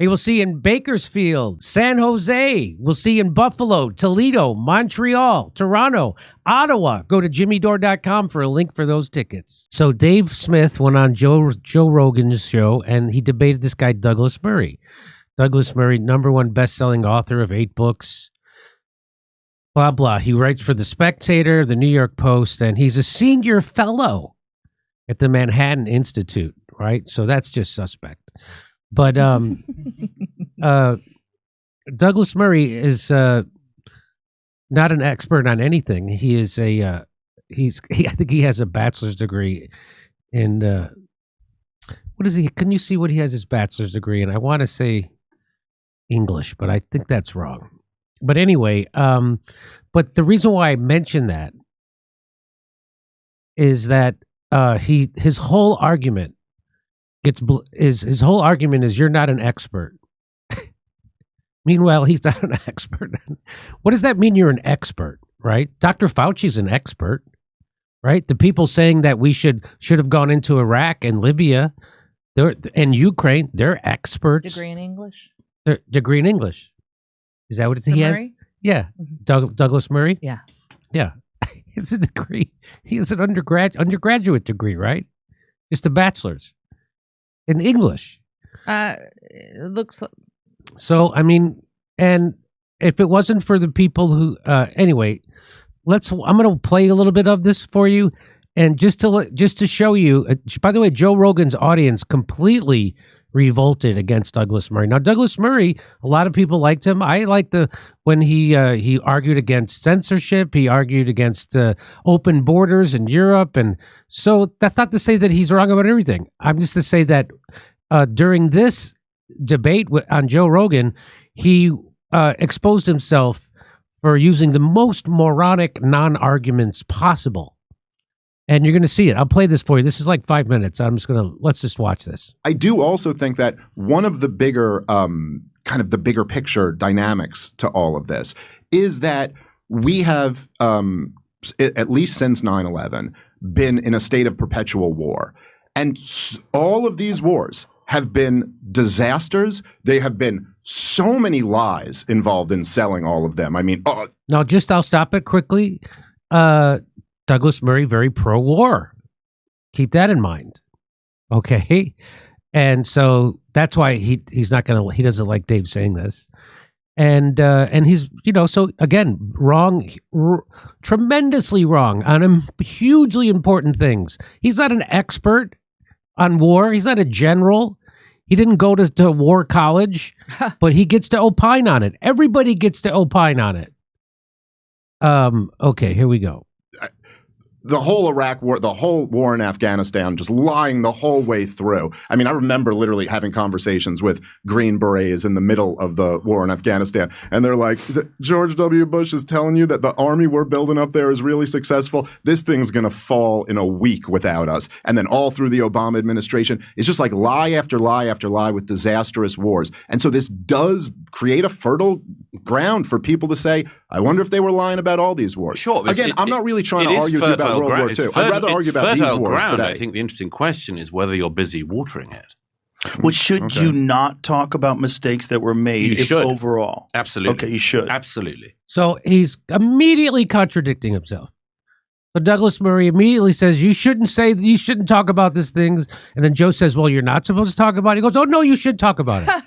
He will see in Bakersfield, San Jose. We'll see in Buffalo, Toledo, Montreal, Toronto, Ottawa. Go to jimmydore.com for a link for those tickets. So Dave Smith went on Joe Rogan's show, and he debated this guy, Douglas Murray. Douglas Murray, #1 best-selling author of 8 books. Blah, blah. He writes for The Spectator, The New York Post, and he's a senior fellow at the Manhattan Institute, right? So that's just suspect. But Douglas Murray is not an expert on anything. He is I think he has a bachelor's degree in what is he? Can you see what he has his bachelor's degree in? I want to say English, but I think that's wrong. But anyway, but the reason why I mention that is that his whole argument is you're not an expert. Meanwhile, he's not an expert. What does that mean? You're an expert, right? Dr. Fauci's an expert, right? The people saying that we should have gone into Iraq and Libya, and Ukraine, they're experts. Degree in English. Degree in English. Is that what he has? Yeah. Mm-hmm. Douglas Murray? Yeah. Yeah. It's a degree. He has an undergraduate degree, right? Just a bachelor's in English. It looks like... So, I mean, and if it wasn't for the people who, anyway, I'm going to play a little bit of this for you. And just to show you, by the way, Joe Rogan's audience completely revolted against Douglas Murray. Now, Douglas Murray, a lot of people liked him. I liked when he argued against censorship. He argued against open borders in Europe. And so that's not to say that he's wrong about everything. I'm just to say that during this debate on Joe Rogan, he exposed himself for using the most moronic non-arguments possible. And you're going to see it. I'll play this for you. This is like 5 minutes. Let's just watch this. I do also think that one of the bigger, kind of the bigger picture dynamics to all of this is that we have, at least since 9/11, been in a state of perpetual war. And all of these wars have been disasters. They have been so many lies involved in selling all of them. I mean, Now, I'll stop it quickly. Douglas Murray, very pro-war. Keep that in mind. Okay? And so that's why he doesn't like Dave saying this. And he's, so again, wrong, tremendously wrong on hugely important things. He's not an expert on war. He's not a general. He didn't go to war college, but he gets to opine on it. Everybody gets to opine on it. Okay, here we go. The whole Iraq war, the whole war in Afghanistan, just lying the whole way through. I mean, I remember literally having conversations with Green Berets in the middle of the war in Afghanistan, and they're like, George W. Bush is telling you that the army we're building up there is really successful. This thing's going to fall in a week without us. And then all through the Obama administration, it's just like lie after lie after lie with disastrous wars. And so this does create a fertile ground for people to say, I wonder if they were lying about all these wars. Sure. Again, I'm not really trying to argue with you about World War II. I'd rather argue about these wars today. I think the interesting question is whether you're busy watering it. Well, should you not talk about mistakes that were made overall? Absolutely. Okay, you should. Absolutely. So he's immediately contradicting himself. So Douglas Murray immediately says, you shouldn't talk about these things. And then Joe says, well, you're not supposed to talk about it. He goes, oh, no, you should talk about it.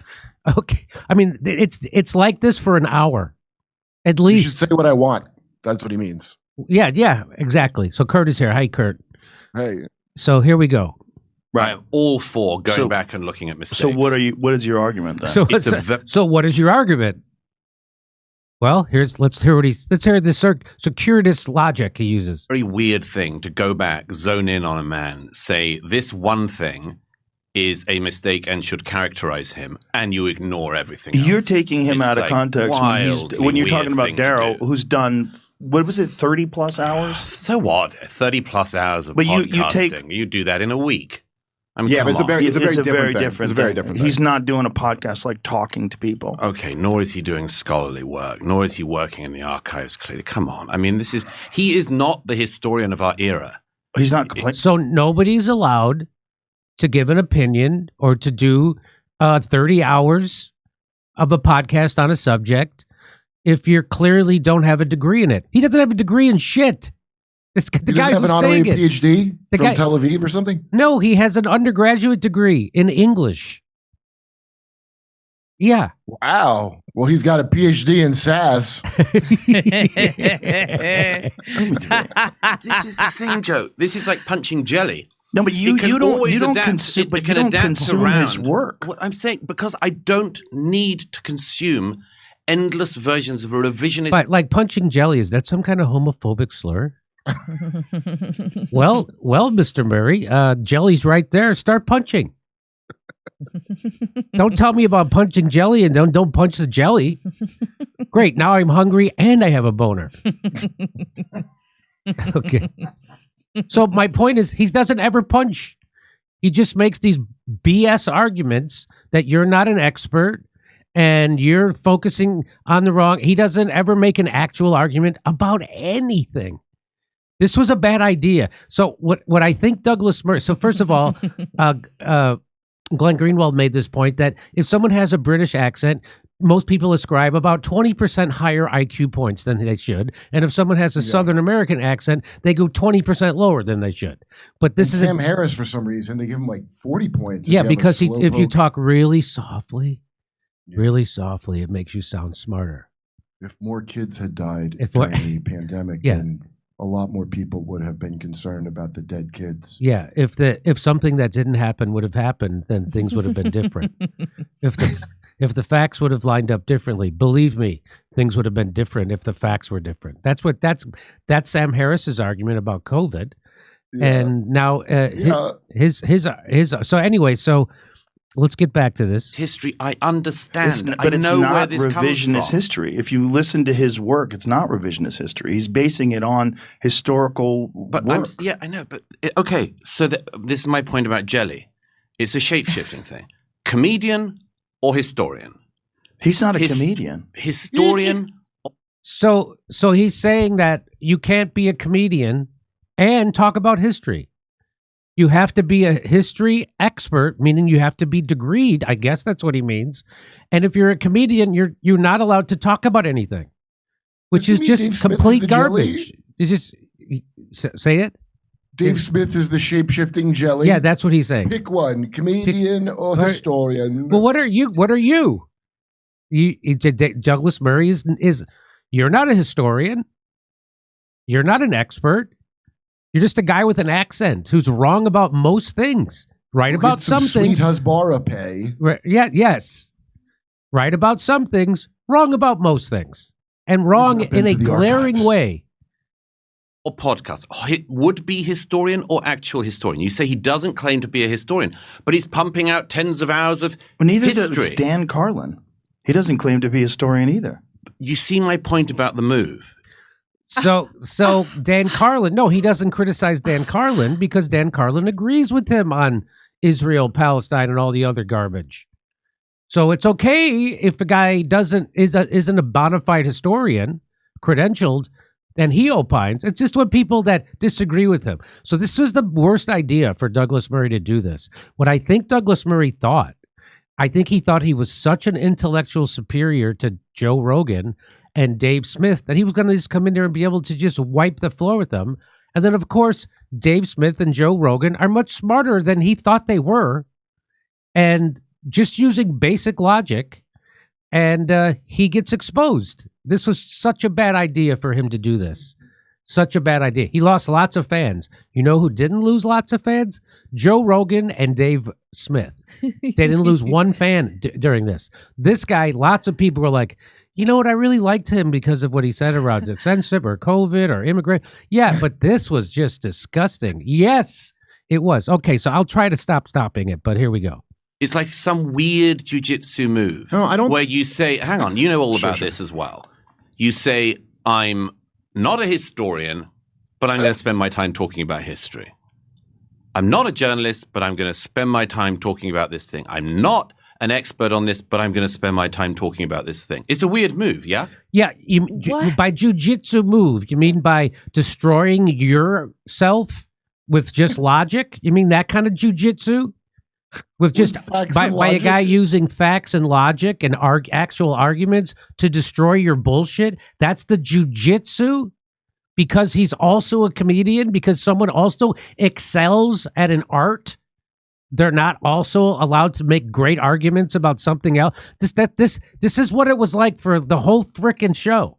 Okay. I mean, it's like this for an hour. At least. You should say what I want. That's what he means. Yeah, exactly. So Kurt is here. Hi, Kurt. Hey. So here we go. Right. I'm all for going back and looking at mistakes. So what is your argument then? So what is your argument? Well, let's hear the circuitous logic he uses. Very weird thing to go back, zone in on a man, say this one thing is a mistake and should characterize him, and you ignore everything else. You're taking him out of context when you're talking about Darrow, who's done, what was it, 30 plus hours? So what? 30 plus hours of podcasting. You do that in a week. I mean, but it's a very different thing. It's a very different thing. He's not doing a podcast like talking to people. Okay, nor is he doing scholarly work, nor is he working in the archives, clearly. Come on. I mean, he is not the historian of our era. He's not complaining. So nobody's allowed to give an opinion or to do 30 hours of a podcast on a subject if you clearly don't have a degree in it. He doesn't have a degree in shit. The guy have an honorary saying PhD the from guy, Tel Aviv or something? No, he has an undergraduate degree in English. Yeah. Wow. Well, he's got a PhD in SAS. This is the thing, Joe. This is like punching jelly. No, but you don't consume his work. What I'm saying, because I don't need to consume endless versions of a revisionist. But like punching jelly, is that some kind of homophobic slur? well, Mr. Murray, jelly's right there. Start punching. Don't tell me about punching jelly and don't punch the jelly. Great, now I'm hungry and I have a boner. Okay. So my point is, he doesn't ever punch. He just makes these BS arguments that you're not an expert and you're focusing on the wrong. He doesn't ever make an actual argument about anything. This was a bad idea. So what I think Douglas Murray. So first of all, Glenn Greenwald made this point that if someone has a British accent, most people ascribe about 20% higher IQ points than they should. And if someone has a Southern American accent, they go 20% lower than they should. But this is Sam Harris, for some reason, they give him like 40 points. Yeah, because if you talk really softly, it makes you sound smarter. If more kids had died during the pandemic, then a lot more people would have been concerned about the dead kids. Yeah, if something that didn't happen would have happened, then things would have been different. If the facts would have lined up differently, believe me, things would have been different if the facts were different. That's Sam Harris's argument about COVID, and now his. So anyway, so let's get back to this history. I understand, but it's not revisionist history. If you listen to his work, it's not revisionist history. He's basing it on historical work. I know. But okay, so this is my point about jelly. It's a shape-shifting thing. Comedian or historian? He's not a comedian. Historian. So he's saying that you can't be a comedian and talk about history. You have to be a history expert, meaning you have to be degreed. I guess that's what he means. And if you're a comedian, you're not allowed to talk about anything, which is just complete garbage. Just say it. Dave Smith is the shape-shifting jelly. Yeah, that's what he's saying. Pick one, comedian or historian. Well, what are you? Douglas Murray is. You're not a historian. You're not an expert. You're just a guy with an accent who's wrong about most things. Right about some things. Sweet Hasbara pay. Right, yes. Right about some things, wrong about most things. And wrong in a glaring way. Or podcast. Would-be historian or actual historian? You say he doesn't claim to be a historian, but he's pumping out tens of hours of neither history. Does Dan Carlin. He doesn't claim to be a historian either. You see my point about the move. So Dan Carlin, no, he doesn't criticize Dan Carlin because Dan Carlin agrees with him on Israel, Palestine, and all the other garbage. So it's okay if a guy isn't a bona fide historian, credentialed, then he opines. It's just when people that disagree with him. So this was the worst idea for Douglas Murray to do this. What I think Douglas Murray thought, I think he thought he was such an intellectual superior to Joe Rogan and Dave Smith that he was going to just come in there and be able to just wipe the floor with them. And then, of course, Dave Smith and Joe Rogan are much smarter than he thought they were. And just using basic logic, and he gets exposed. This was such a bad idea for him to do this. Such a bad idea. He lost lots of fans. You know who didn't lose lots of fans? Joe Rogan and Dave Smith. They didn't lose one fan during this. This guy, lots of people were like, you know what? I really liked him because of what he said around censorship or COVID or immigrant. Yeah, but this was just disgusting. Yes, it was. Okay, so I'll try to stopping it, but here we go. It's like some weird jujitsu move. No, I don't. Where you say, hang on, you know all about this as well. You say, I'm not a historian, but I'm going to spend my time talking about history. I'm not a journalist, but I'm going to spend my time talking about this thing. I'm not an expert on this, but I'm going to spend my time talking about this thing. It's a weird move, yeah? Yeah, by jujitsu move, you mean by destroying yourself with just logic? You mean that kind of jujitsu? with just facts by and a logic? guy using facts and logic and actual arguments to destroy your bullshit. That's the jujitsu. Because he's also a comedian, because someone also excels at an art, they're not also allowed to make great arguments about something else. This is what it was like for the whole frickin' show.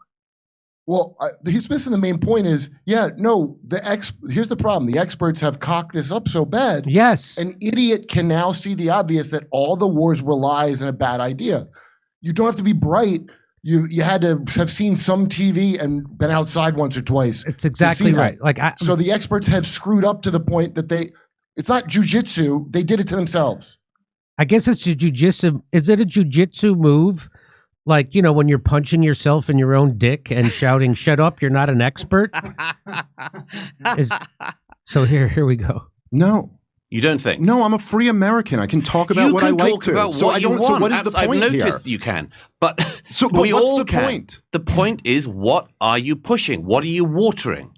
Well, he's missing the main point is, here's the problem. The experts have cocked this up so bad. Yes. An idiot can now see the obvious that all the wars were lies and a bad idea. You don't have to be bright. You had to have seen some TV and been outside once or twice. It's exactly right. So the experts have screwed up to the point that it's not jujitsu. They did it to themselves. I guess it's a jujitsu. Is it a jujitsu move? Like, when you're punching yourself in your own dick and shouting, "Shut up, you're not an expert." So here we go. No. You don't think? No, I'm a free American. I can talk about what I like to. So I don't. So what is the point I've here? noticed you can, but but we what's all the can. point? The point is, what are you pushing? What are you watering?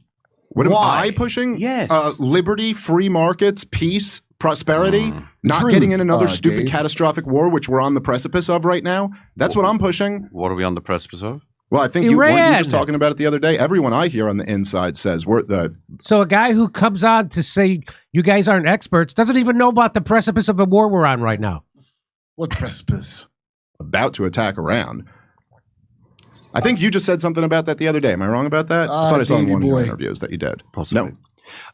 What am Why? I pushing? Yes. Liberty, free markets, peace, prosperity, not Truth, getting in another stupid Dave. catastrophic war, which we're on the precipice of right now. That's what I'm pushing. What are we on the precipice of? Well, I think weren't you Iran. just talking about it the other day. Everyone I hear on the inside says we're the. So a guy who comes on to say you guys aren't experts doesn't even know about the precipice of a war we're on right now. What precipice? About to attack Iran. I think you just said something about that the other day. Am I wrong about that? I thought I saw in Davey one of your boy. interviews that you did. Possibly.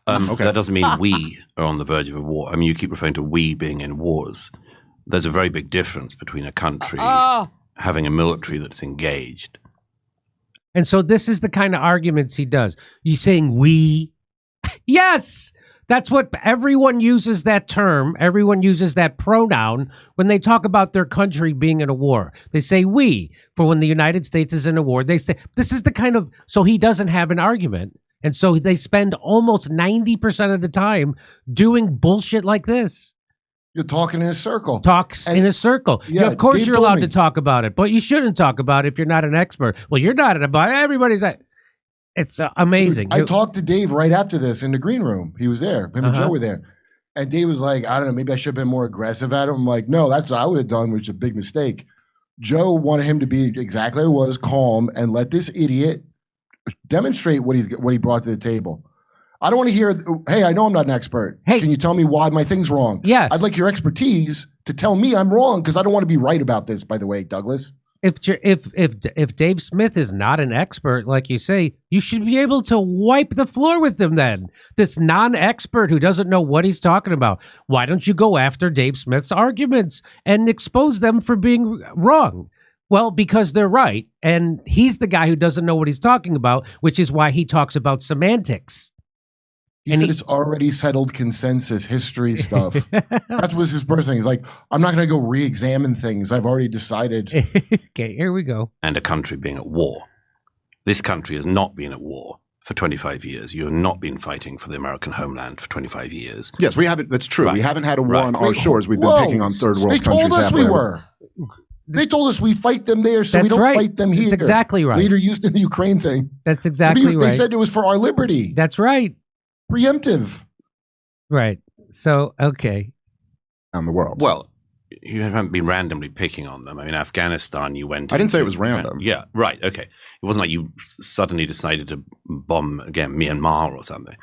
No. Okay. That doesn't mean we are on the verge of a war. I mean, you keep referring to we being in wars. There's a very big difference between a country having a military that's engaged. And so this is the kind of arguments he does. You saying we? Yes, that's what everyone uses that term. Everyone uses that pronoun when they talk about their country being in a war. They say we for when the United States is in a war. They say this is the kind of, so he doesn't have an argument. And so they spend almost 90% of the time doing bullshit like this. You're talking in a circle. Talks in a circle. Yeah, of course Dave you're told allowed me. to talk about it, but you shouldn't talk about it if you're not an expert. Well, you're not about everybody's like, it's amazing. I talked to Dave right after this in the green room. He was there. Him and Uh-huh. Joe were there. And Dave was like, I don't know, maybe I should have been more aggressive at him. I'm like, no, that's what I would have done, which is a big mistake. Joe wanted him to be exactly what he was, calm, and let this idiot demonstrate what he brought to the table. I don't want to hear, hey, I know I'm not an expert. Hey. Can you tell me why my thing's wrong? Yes. I'd like your expertise to tell me I'm wrong, because I don't want to be right about this, by the way, Douglas. If Dave Smith is not an expert, like you say, you should be able to wipe the floor with him then. This non-expert who doesn't know what he's talking about. Why don't you go after Dave Smith's arguments and expose them for being wrong? Well, because they're right. And he's the guy who doesn't know what he's talking about, which is why he talks about semantics. He said it's already settled consensus history stuff. That was his first thing. He's like, I'm not going to go re-examine things. I've already decided. Okay, here we go. And a country being at war. This country has not been at war for 25 years. You have not been fighting for the American homeland for 25 years. Yes, we haven't. That's true. Right. We haven't had a war Right. on our shores. We've been Whoa. picking on third world They countries. told us halfway we over. were. They told us we fight them there, so we That's don't right. fight them here. That's exactly right. Later used in the Ukraine thing. That's exactly right. They said it was for our liberty. That's right. Preemptive. Right. So, okay. Around the world. Well, you haven't been randomly picking on them. I mean, Afghanistan, you went. I didn't say it into- was random. Yeah, right. Okay. It wasn't like you suddenly decided to bomb again Myanmar or something.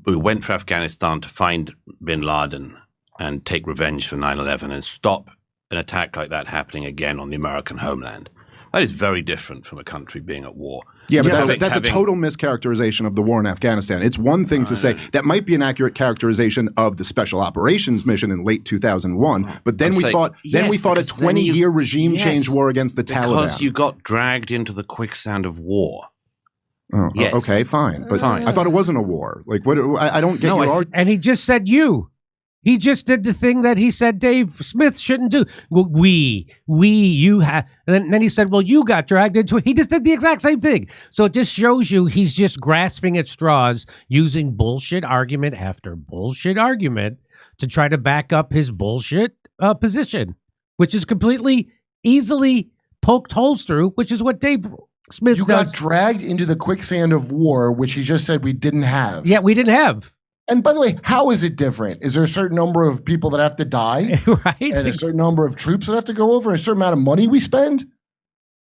We went for Afghanistan to find bin Laden and take revenge for 9/11 and stop an attack like that happening again on the American homeland. That is very different from a country being at war. Yeah, but Having- that's a total mischaracterization of the war in Afghanistan. It's one thing to say that might be an accurate characterization of the special operations mission in late 2001, but then I'm we saying- fought yes, a because then 20-year regime change war against the Because Taliban. you got dragged into the quicksand of war. Oh, Yes. Okay, fine, but Fine. I thought it wasn't a war. Like what? I don't get your argument. And he just said you. He just did the thing that he said Dave Smith shouldn't do. Well, you have. And then he said, well, you got dragged into it. He just did the exact same thing. So it just shows you he's just grasping at straws, using bullshit argument after bullshit argument to try to back up his bullshit position, which is completely easily poked holes through, which is what Dave Smith You does. got dragged into the quicksand of war, which he just said we didn't have. Yeah, we didn't have. And by the way, how is it different? Is there a certain number of people that have to die? Right. And a certain number of troops that have to go over, and a certain amount of money we spend?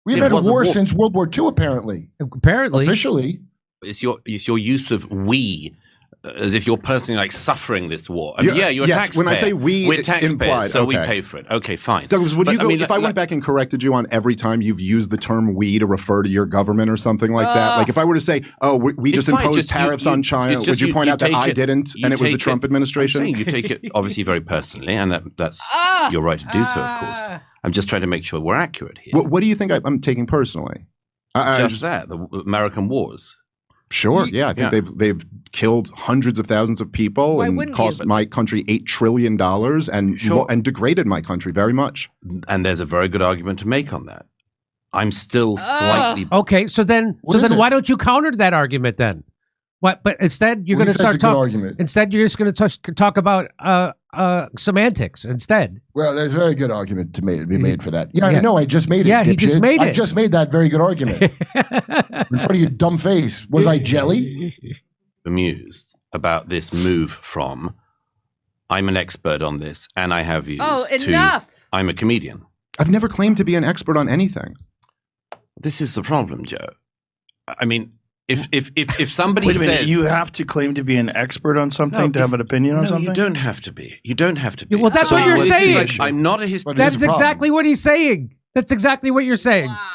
We've It had a was a war war. since World War II, apparently. Apparently. Officially. It's your use of we as if you're personally like suffering this war. I mean, Yeah, you're a yes, taxpayer. when I say we, we're it taxpayers, implied, so we okay. pay for it. Okay, fine. Douglas, would But, you go, I mean, if I went back and corrected you on every time you've used the term we to refer to your government or something like that? Like if I were to say, oh, we just fine, imposed tariffs on China, it's would just you point out that take I it- didn't you and it was the take Trump it- administration? I'm saying you take it obviously very personally, and that's your right to do so, of course. I'm just trying to make sure we're accurate here. What do you think I'm taking personally? just that, the American wars. Sure, yeah. I think they've killed hundreds of thousands of people Why and wouldn't cost you? my country $8 trillion and Sure. and degraded my country very much. And there's a very good argument to make on that. I'm still slightly Okay, so then What is it? why don't you counter that argument then? What? But instead you're Well, going to he says start it's a good talking. argument. Instead, you're just going to talk about semantics instead. Well, there's a very good argument to be made for that. Yeah, I know. I just made it. Yeah, he just dipshit. made I it. just made that very good argument in front of your dumb face. Was I jelly? amused about this move from I'm an expert on this and I have views Oh, to enough. I'm a comedian. I've never claimed to be an expert on anything. This is the problem, Joe. I mean, if somebody Wait a minute, says you have to claim to be an expert on something to have an opinion on no, something? you don't have to be. You don't have to be. Well, that's what So you're this is saying. like, I'm not a historian. But it is That's a problem. exactly what he's saying. That's exactly what you're saying. Wow.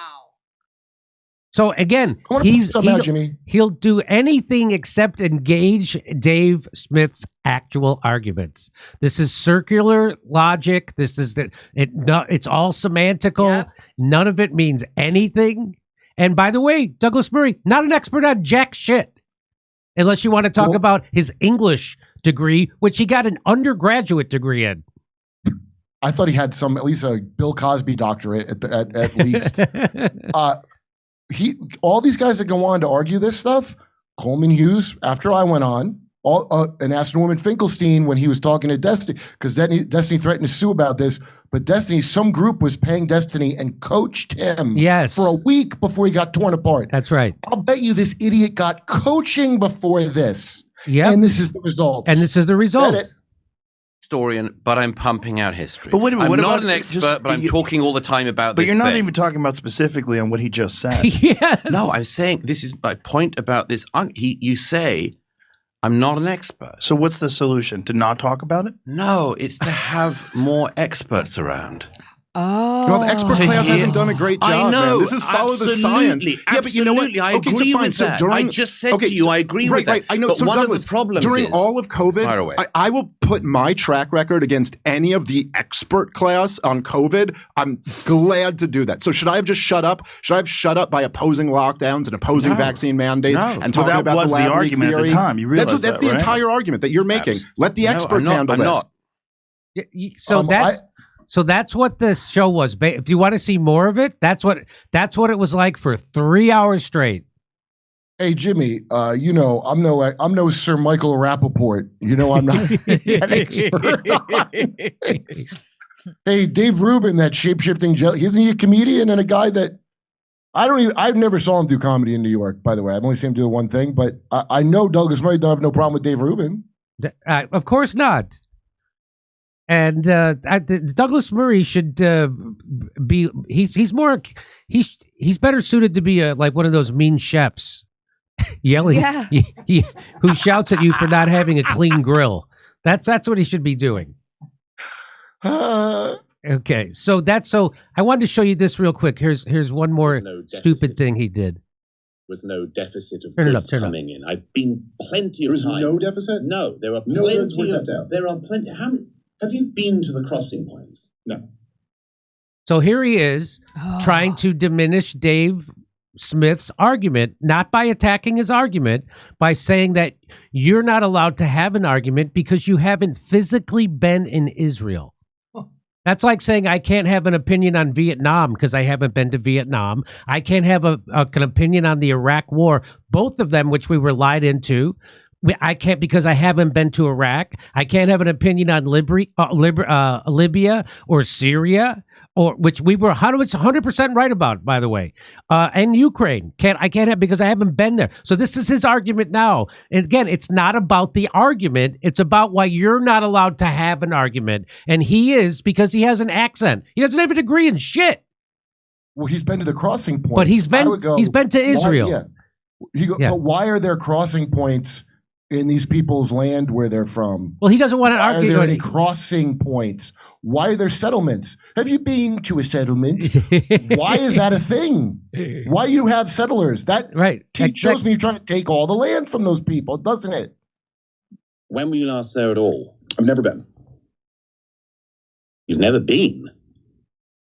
So again, I want to put something out, Jimmy. he'll do anything except engage Dave Smith's actual arguments. This is circular logic. This is it's all semantical. Yep. None of it means anything. And by the way, Douglas Murray, not an expert on jack shit. Unless you want to talk Well- about his English degree, which he got an undergraduate degree in. I thought he had at least a Bill Cosby doctorate at least. All these guys that go on to argue this stuff, Coleman Hughes, after I went on, and asked Norman Finkelstein when he was talking to Destiny, because Destiny threatened to sue about this, but Destiny, some group was paying Destiny and coached him Yes. for a week before he got torn apart. That's right. I'll bet you this idiot got coaching before this. Yep. And this is the result. And this is the result. Bet it. historian, but I'm pumping out history. But wait a minute, I'm what not about an expert, just- but I'm talking all the time about But this you're not thing. even talking about specifically on what he just said. Yes. No, I'm saying this is my point about this. You say I'm not an expert. So what's the solution? To not talk about it? No, it's to have more experts around. Oh. Well, the expert To class hear- hasn't done a great job. I know. Man. This is follow the science. Absolutely, Yeah, but you know what? absolutely, I Okay, so agree fine. with So that. during, I just said to you, I agree with that. Right, I know. But so one of the Douglas, problems during is- all of Fire away. COVID, I will put my track record against any of the expert class on COVID. I'm glad to do that. So should I have just shut up? Should I have shut up by opposing lockdowns and opposing No. vaccine mandates No. and Well, talking that about was the the lab leak argument at the theory? time. You realize that's that, the right? entire argument that you're making. Let the No, experts I'm handle not. this. So that's what this show was. If you want to see more of it, that's what it was like for 3 hours straight. Hey Jimmy, you know I'm no Sir Michael Rappaport. You know I'm not an expert. Hey, Dave Rubin, that shape-shifting jelly, isn't he a comedian and a guy that I've never saw him do comedy in New York, by the way. I've only seen him do one thing, but I know Douglas Murray don't have no problem with Dave Rubin. Of course not. And Douglas Murray should be. He's better suited to be like one of those mean chefs, yelling, Yeah. who shouts at you for not having a clean grill. That's what he should be doing. Okay, so I wanted to show you this real quick. Here's one more No stupid deficit. thing he did. Was no deficit of Turn it goods up, turn it up. coming in. I've been plenty of There was times. no deficit? No, there are No goods plenty were of. kept out. There are plenty. How many? Have you been to the crossing points? No. So here he is trying to diminish Dave Smith's argument, not by attacking his argument, by saying that you're not allowed to have an argument because you haven't physically been in Israel. That's like saying I can't have an opinion on Vietnam because I haven't been to Vietnam. I can't have an opinion on the Iraq War, both of them which we were lied into. I can't because I haven't been to Iraq. I can't have an opinion on Libya or Syria or which we were 100% right about, by the way, and Ukraine. I can't have because I haven't been there. So this is his argument now. And again, it's not about the argument. It's about why you're not allowed to have an argument. And he is because he has an accent. He doesn't even agree in shit. Well, he's been to the crossing points. But he's been to Israel. But why are there crossing points in these people's land where they're from? Well, he doesn't want to Why argue. are there any crossing points? Why are there settlements? Have you been to a settlement? Why is that a thing? Why you have settlers? That right. shows me you're trying to take all the land from those people, doesn't it? When were you last there at all? I've never been. You've never been?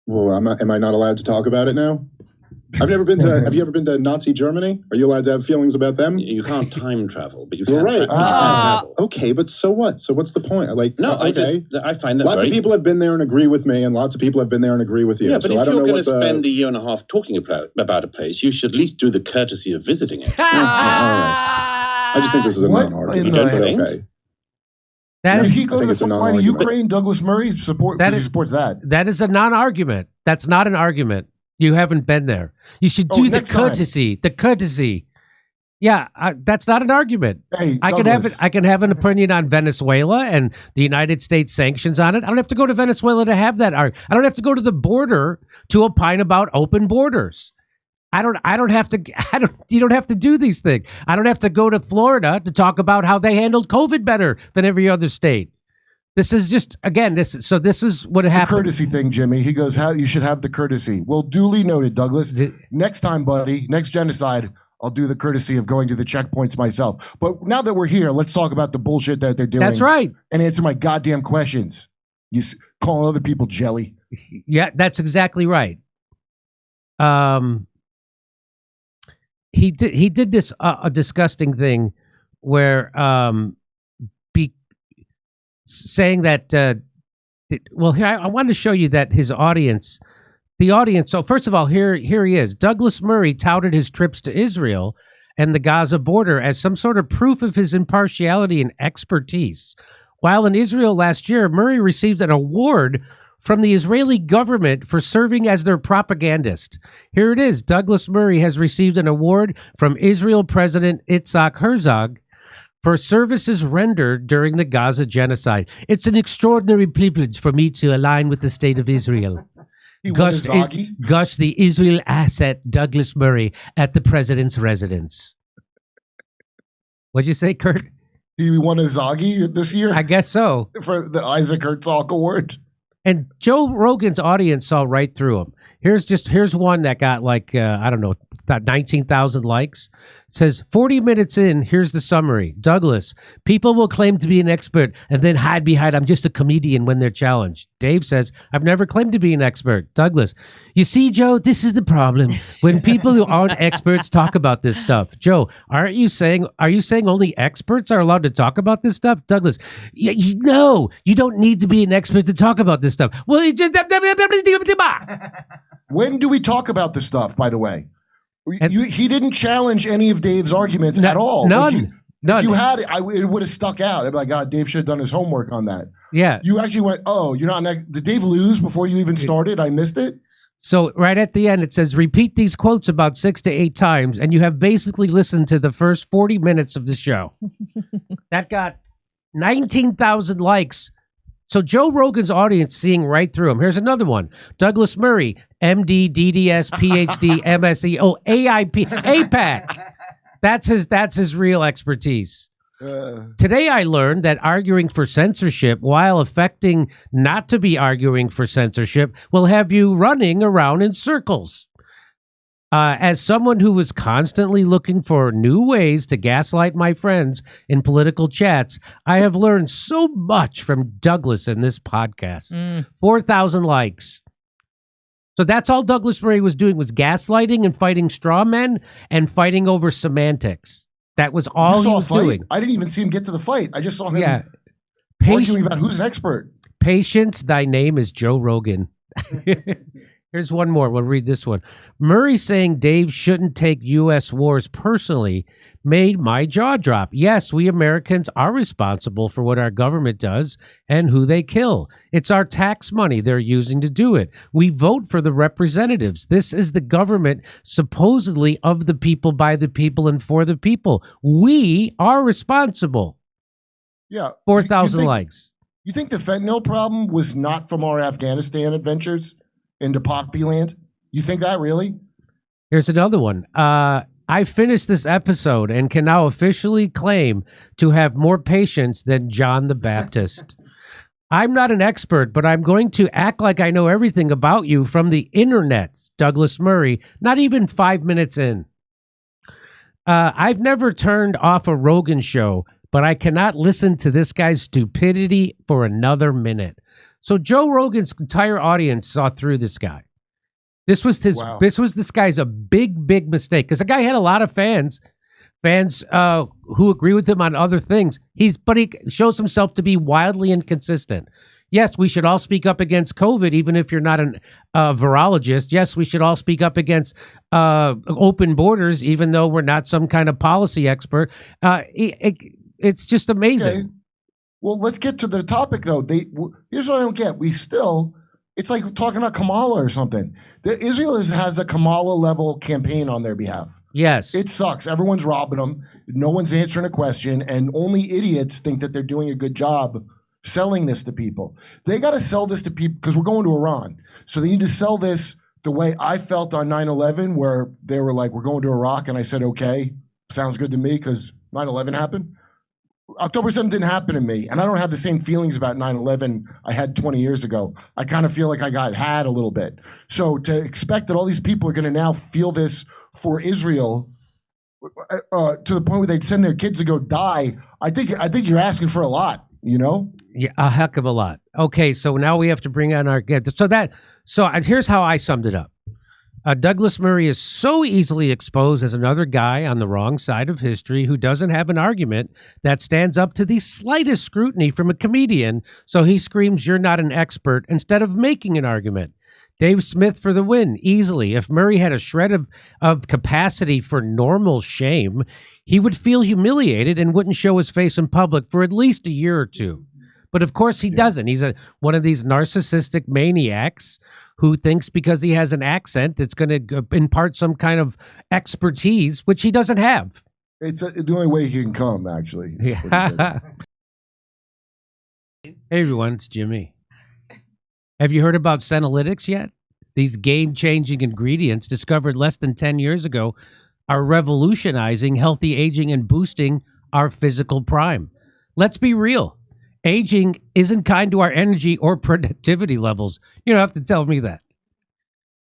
Well, am I not allowed to talk about it now? I've never been to. Have you ever been to Nazi Germany? Are you allowed to have feelings about them? You can't time travel, but you You're can right. travel. Okay, but so what? So what's the point? No, okay. I find that Lots of people have been there and agree with me, and lots of people have been there and agree with you. Yeah, but so if I don't you're know going what to spend a year and a half talking about a place, you should at least do the courtesy of visiting it. All right. I just think this is a What non-argument. in the But hell? okay. If he goes think to it's the a front line of non-argument. Ukraine, Douglas Murray he supports that. That is a non-argument. That's not an argument. You haven't been there. You should do the next time. courtesy. The courtesy. Yeah, that's not an argument. Hey, I Douglas, can have an opinion on Venezuela and the United States sanctions on it. I don't have to go to Venezuela to have that argument. I don't have to go to the border to opine about open borders. I don't have to. You don't have to do these things. I don't have to go to Florida to talk about how they handled COVID better than every other state. This is just this is what it's happened. a courtesy thing, Jimmy. He goes, "How you should have the courtesy." Well, duly noted, Douglas. Next time, buddy, next genocide, I'll do the courtesy of going to the checkpoints myself. But now that we're here, let's talk about the bullshit that they're doing. That's right. And answer my goddamn questions. You calling other people jelly? Yeah, that's exactly right. He did this a disgusting thing where saying that here I wanted to show you that the audience. So first of all, here he is. Douglas Murray touted his trips to Israel and the Gaza border as some sort of proof of his impartiality and expertise. While in Israel last year, Murray received an award from the Israeli government for serving as their propagandist. Here it is. Douglas Murray has received an award from Israel President Itzhak Herzog for services rendered during the Gaza genocide. It's an extraordinary privilege for me to align with the state of Israel. Gushed the Israel asset Douglas Murray at the president's residence. What'd you say, Kurt? He won a Zoggy this year? I guess so. For the Isaac Herzog Award. And Joe Rogan's audience saw right through him. Here's one that got 19,000 likes. It says 40 minutes in, here's the summary. Douglas, people will claim to be an expert and then hide behind I'm just a comedian when they're challenged. Dave says, I've never claimed to be an expert. Douglas, you see, Joe, this is the problem. When people who aren't experts talk about this stuff. Joe, are you saying only experts are allowed to talk about this stuff? Douglas, no, you don't need to be an expert to talk about this stuff. Well, it's just when do we talk about this stuff, by the way? He didn't challenge any of Dave's arguments at all. None. If you had it, it would have stuck out. I'd be like, God, Dave should have done his homework on that. Yeah. You actually went, oh, you're not did Dave lose before you even started? I missed it. So right at the end, it says, repeat these quotes about 6 to 8 times, and you have basically listened to the first 40 minutes of the show. That got 19,000 likes. So Joe Rogan's audience seeing right through him. Here's another one. Douglas Murray, MD, DDS, PhD, MSc, AIP, APAC. That's his real expertise. Today I learned that arguing for censorship while affecting not to be arguing for censorship will have you running around in circles. As someone who was constantly looking for new ways to gaslight my friends in political chats, I have learned so much from Douglas in this podcast. 4,000 likes. So that's all Douglas Murray was doing, was gaslighting and fighting straw men and fighting over semantics. That was all he was doing. I didn't even see him get to the fight. I just saw him arguing about who's an expert. Patience, thy name is Joe Rogan. Here's one more. We'll read this one. Murray saying Dave shouldn't take U.S. wars personally made my jaw drop. Yes, we Americans are responsible for what our government does and who they kill. It's our tax money they're using to do it. We vote for the representatives. This is the government supposedly of the people, by the people, and for the people. We are responsible. Yeah. 4,000 likes. You think the fentanyl problem was not from our Afghanistan adventures into Poppy land? You think that really? Here's another one. I finished this episode and can now officially claim to have more patience than John the Baptist. I'm not an expert, but I'm going to act like I know everything about you from the internet. Douglas Murray, not even 5 minutes in. I've never turned off a Rogan show, but I cannot listen to this guy's stupidity for another minute. So Joe Rogan's entire audience saw through this guy. This was this guy's a big mistake, because the guy had a lot of fans who agree with him on other things. But he shows himself to be wildly inconsistent. Yes, we should all speak up against COVID, even if you're not a virologist. Yes, we should all speak up against open borders, even though we're not some kind of policy expert. It's just amazing. Okay. Well, let's get to the topic, though. Here's what I don't get. It's like talking about Kamala or something. Israel has a Kamala-level campaign on their behalf. Yes. It sucks. Everyone's robbing them. No one's answering a question, and only idiots think that they're doing a good job selling this to people. They got to sell this to people because we're going to Iran. So they need to sell this the way I felt on 9/11, where they were like, we're going to Iraq, and I said, okay, sounds good to me because 9/11 happened. October 7th didn't happen to me, and I don't have the same feelings about 9/11 I had 20 years ago. I kind of feel like I got had a little bit. So to expect that all these people are going to now feel this for Israel to the point where they'd send their kids to go die, I think you're asking for a lot, you know? Yeah, a heck of a lot. Okay, so now we have to bring on our guest. So here's how I summed it up. Douglas Murray is so easily exposed as another guy on the wrong side of history who doesn't have an argument that stands up to the slightest scrutiny from a comedian, so he screams, "You're not an expert," instead of making an argument. Dave Smith for the win, easily. If Murray had a shred of capacity for normal shame, he would feel humiliated and wouldn't show his face in public for at least a year or two. But of course he doesn't. He's one of these narcissistic maniacs who thinks because he has an accent that's going to impart some kind of expertise, which he doesn't have. It's the only way he can come, actually. Yeah. Hey, everyone, it's Jimmy. Have you heard about Senolytics yet? These game-changing ingredients discovered less than 10 years ago are revolutionizing healthy aging and boosting our physical prime. Let's be real. Aging isn't kind to our energy or productivity levels. You don't have to tell me that.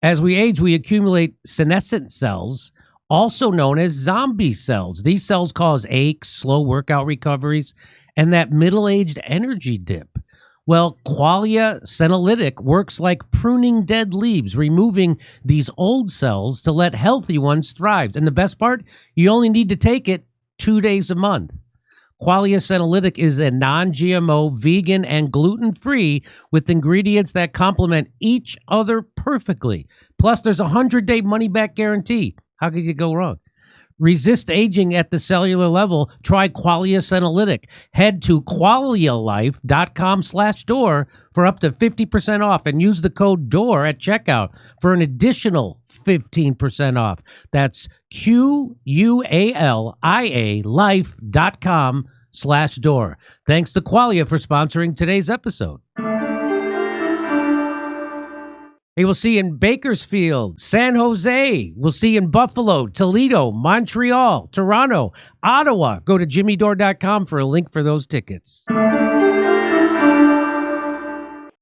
As we age, we accumulate senescent cells, also known as zombie cells. These cells cause aches, slow workout recoveries, and that middle-aged energy dip. Well, Qualia Senolytic works like pruning dead leaves, removing these old cells to let healthy ones thrive. And the best part, you only need to take it 2 days a month. Qualia Senolytic is a non-GMO, vegan, and gluten-free with ingredients that complement each other perfectly. Plus, there's a 100-day money-back guarantee. How could you go wrong? Resist aging at the cellular level. Try Qualia Senolytic. Head to qualialife.com/Dore for up to 50% off and use the code Dore at checkout for an additional 15% off. That's QUALIA life.com/Dore. Thanks to Qualia for sponsoring today's episode. Hey, we'll see you in Bakersfield, San Jose. We'll see you in Buffalo, Toledo, Montreal, Toronto, Ottawa. Go to jimmydore.com for a link for those tickets.